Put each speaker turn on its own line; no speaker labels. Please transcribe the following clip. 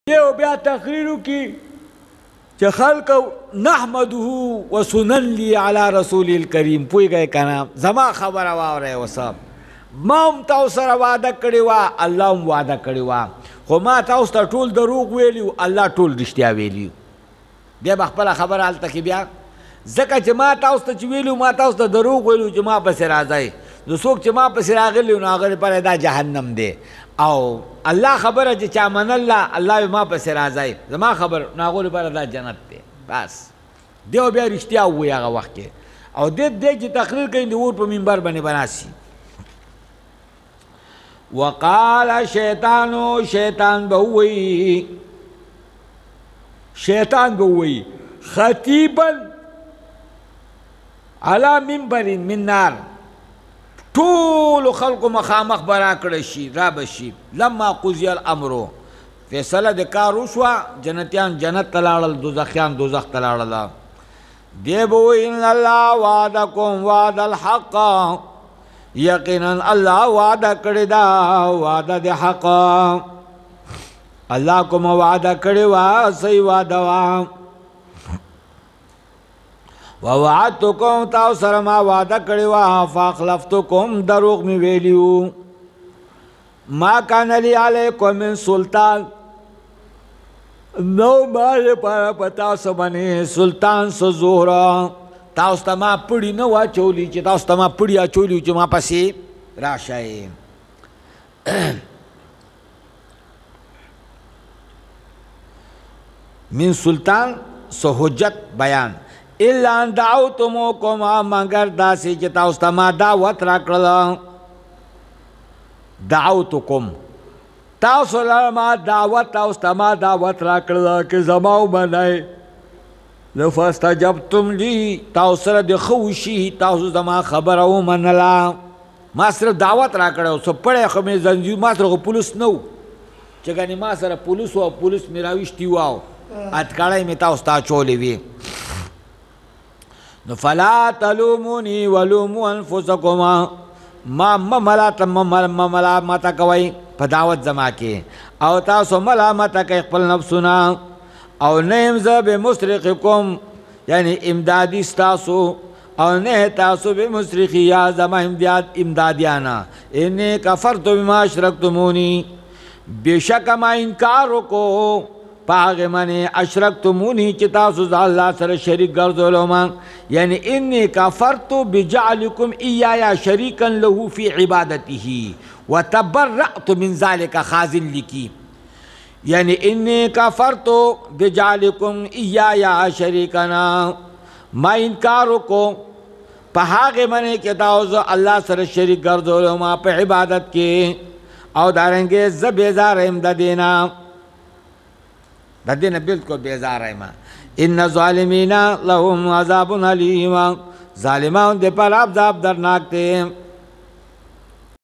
یو بیا تقریرو کی چې خلق نحمده وسنن لی علی رسول الکریم پوی گئے کنا زما خبر واورے وسب ما هم تاسو سره وعده کړی وا الله هم وعده کړی وا خو ما تاسو ته ټول دروغ ویلیو الله ټول رښتیا ویلیو بیا خپل خبر حالت کې بیا ځکه چې ما تاسو ته ویلیو ما تاسو ته دروغ ویلیو چې ما پسې راځي نو څوک چې ما پسې راغلی نو هغه لپاره دا جهنم دی او الله خبره چې چا من الله ما پسې راځي زما خبر نو هغه لپاره دا جنت دی بس دیو بیا رښتیا ووایي هغه وخت کې او دې چې تقریر کوي د اور په منبر باندې بناسي وقال شیطانو شیطان بووی خطیبا علی منبر من نار طول خلق مخامخ برا کړی شي را بشي لما قضی الامر فیصله د کار وشوه جنتیان جنت ته لاړل دوزخیان دوزخ ته لاړل دی به وایي ان الله وعدکم وعد الحق یقینا الله وعده کړی دا وعده د حق الله کوم وعده کړی وا صحیح وعده وا ووعدتکم تاسو سره ما وعده کړی وا فاخلفتکم دروغ می ویلیو ما کان لی علیکم من سلطان نو ما لپاره په تاسو باندې سلطان سو زهر تاسو ته ما پړی نه واچولی چې تاسو ته ما پړی اچولی چې ما پسې راشئ من سلطان سو حجت بیان الا ان دعوتموکم مگر داسې چې تاسو ته ما دعوت راکړله دعوتکم تاسو له ما دعوت تاسو ته ما دعوت راکړله که زما ومنئ نو فاستجبتم لی تاسو سره د ښه وشي تاسو زما خبره ومنله ما صرف دعوت راکړی و څه پړی خو مې زنځیر ما سره خو پولیس نه و چې ګنې ما سره پولیس و پولیس مې راویشتي وو اتکړی مې تاسو ته اچولی وي نو فلا تلومونی ولومو انفسکما ما ملامته کوئ په دعوت زما کې او تاسو ملامته کوئ خپل نفسونه او نه یم زه بمصرخکم یعنی امدادي ستاسو او نه تاسو بمصرخي یا زما امدادیانه انی کفرت بما اشرکتمونی بېشکه ما انکار وکړو په هغې باندې اشرکتمونی چې تاسو د الله سره شریک ګرځولو ما یعنی انی کفرت بجعلکم ایایا شریکا له فی عبادته وتبرأت من ذلک خازن لکی یعنی انی کفرتو بجعلکم ایایا شریکنا ما انکار وکړو په هغې باندې چې تاسو الله سره شریک ګرځولو ما په عبادت کې او دارنګې زه بیزاره یم د دې نه بلکل بیزاره یم ان ظالمین لهم عذاب علیم ظالمان د پر عذاب درناک دی